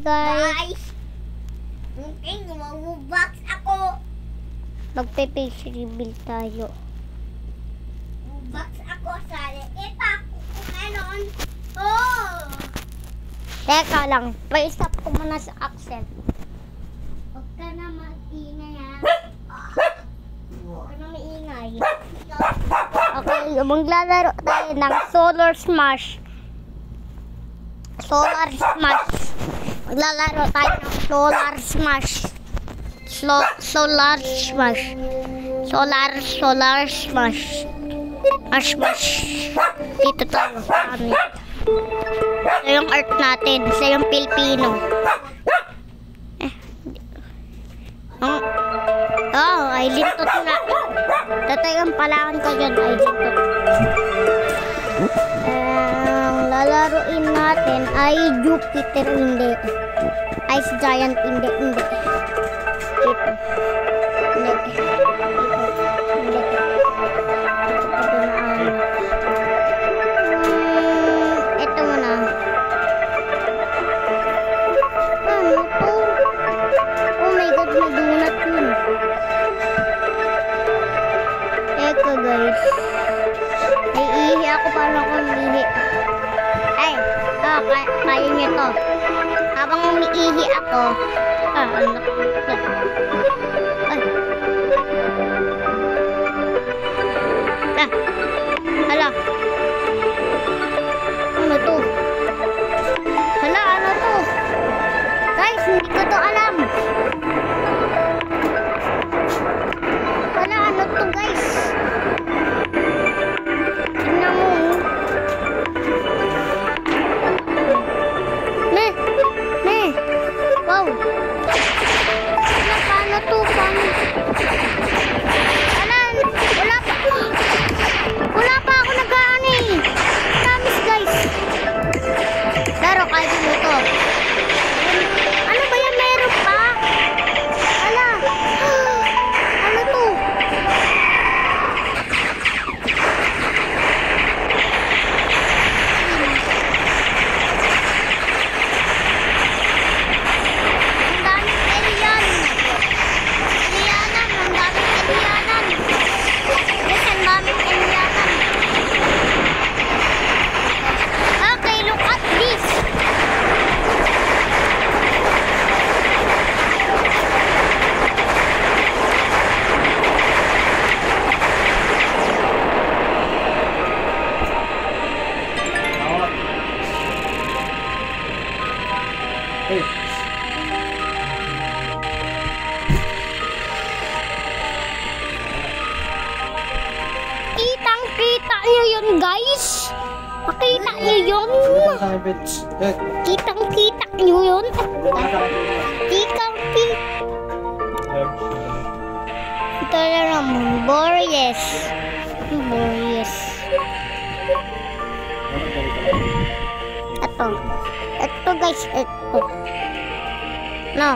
guys. Munting mabubox ako. Magpe-face reveal tayo. Box ako sa ita kung meron. Oh! Teka lang, pa-stop ko muna sa Axel. Huwag ka na mag-ingay ha. Huwag ka na maingay. Okay, maglalaro tayo ng Solar Smash. Solar Smash. Maglalaro tayo ng Solar Smash. Solar Smash. Solar Smash. Smash. Dito tayo. Kami. Ito yung art natin. Ito yung Pilipino. Ay lintot na. Tatayang palaan ko dyan. Ay lintot. Ang lalaruin natin ay Jupiter, hindi. Ice Giant, hindi. Ito. Hindi. Ito muna. Ano to? Oh my god, may donut yun. Eko guys. Iihi ako, parang akong iihi. Ay, kaya niyo to. Habang umiihi ako, anak. Ay. Hala. Ano to? Hala, ano to? Guys, hindi ko to alam. Hala, ano to guys? Tingnan mo. Wow. Hala, paano to? Wala pa ako nag-ano eh. Promise guys. Pero kahit mo to. Ano ba yan? Meron pa? Hala. Ano to? Ang daming alien. Alianan. Ang daming alianan. Yes, ang daming alianan. Okay, look at this. Kitang-kita nyo yun, guys. Makita nyo yun. Kitang-kita nyo yun. Kitang-kita. Ito na naman. Boreas. Boreas. Ito guys. Ito. No.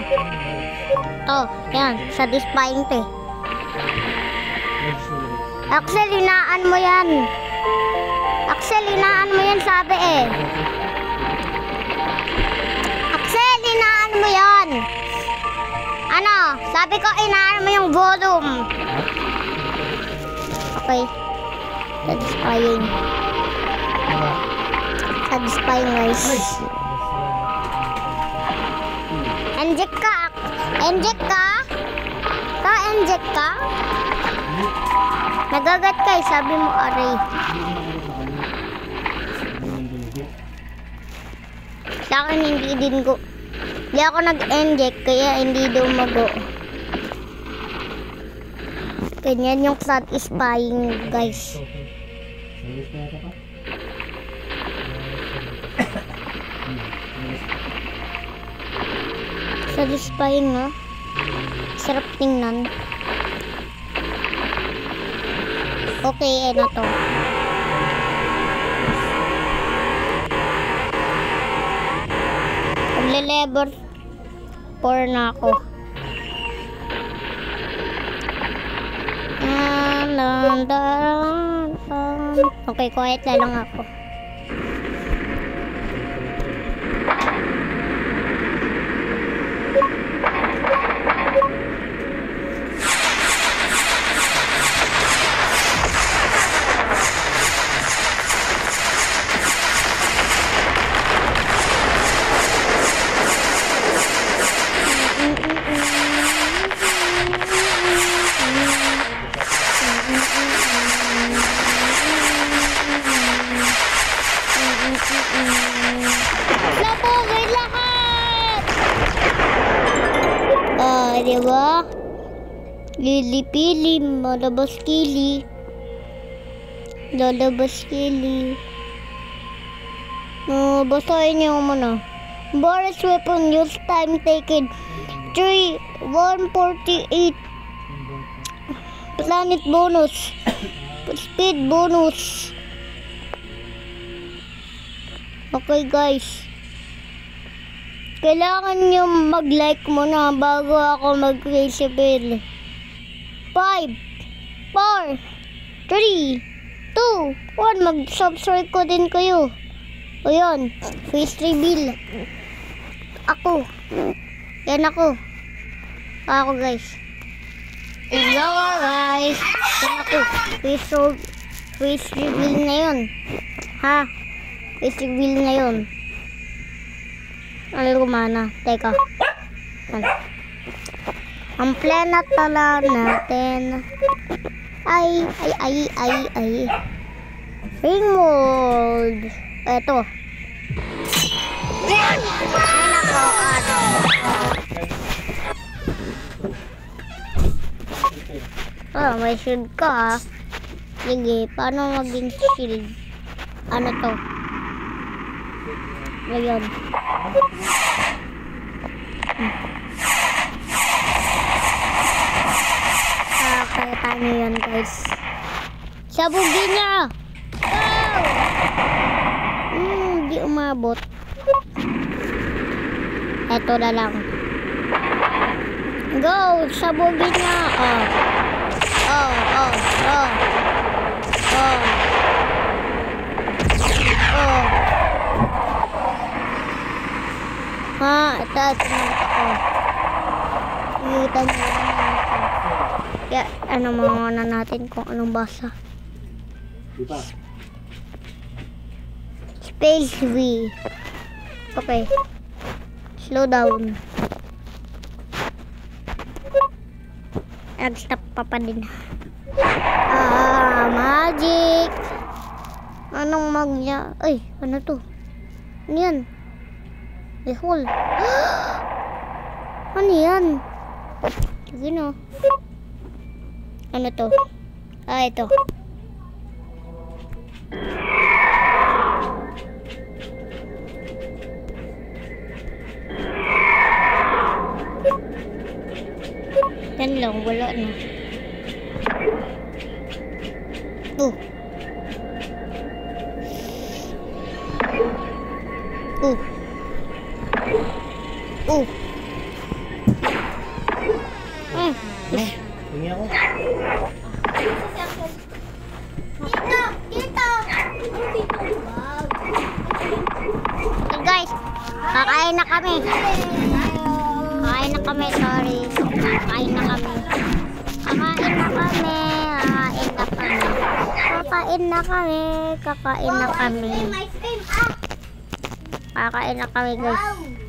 Ito. Yan. Satisfying to eh. Axel, hinaan mo yan. Axel, hinaan mo yan, sabi eh. Axel, hinaan mo yan. Ano? Sabi ko, hinaan mo yung volume. Okay. Satisfying. Satisfying, guys. Inject ka. Inject ka? Ka-inject ka? Nagagat ka eh, sabi mo aray. Sa akin hindi din go. Hindi ako nag-inject kaya hindi dumago. Ganyan yung satisfying guys. Satisfying no? Sarap tingnan. Okay, ano to? Magle-level 4 na ako. Okay, quiet na lang ako. diba? Lili-pili, malabas kili. Lalabas kili. Basahin niyo muna. Boris weapon use time taken 3:148. Planet bonus. Speed bonus. Okay guys. Kailangan nyo mag-like muna bago ako mag-reveal. 5, 4, 3, 2, 1. Mag-subscribe ko din kayo. O yun, face reveal. Ako. Yan ako. Ako guys. Hello guys. Yan ako. Face reveal na yun. Ha? Face reveal na yun. Ano kumana? Teka. Ang planet pala natin ay ring mode. Eto. Ay nako, ano. Oh, may shield ka ha. Sige, paano maging shield? Ano to? Ngayon. Kaya nyo yan guys. Sabugin niya! Di umabot. Eto na lang. Go! Sabugin niya! Ito naman ako. Kita nyo naman ako. Kaya, ano muna natin kung anong basa. Diba? Space V. Okay. Slow down. Nag-stop pa din. Magic. Anong magya? Ay, ano to? Ano yan? Behold. Ano yan? Sige no. Ano to? Ito. Yan lang, wala na. Tingin ako. Dito! Wow! Hey guys, kakain na kami. Kakain na kami, sorry. Kakain na kami. Kakain na kami. Kakain na kami. Kakain na kami. My screen Kakain na kami guys. Wow!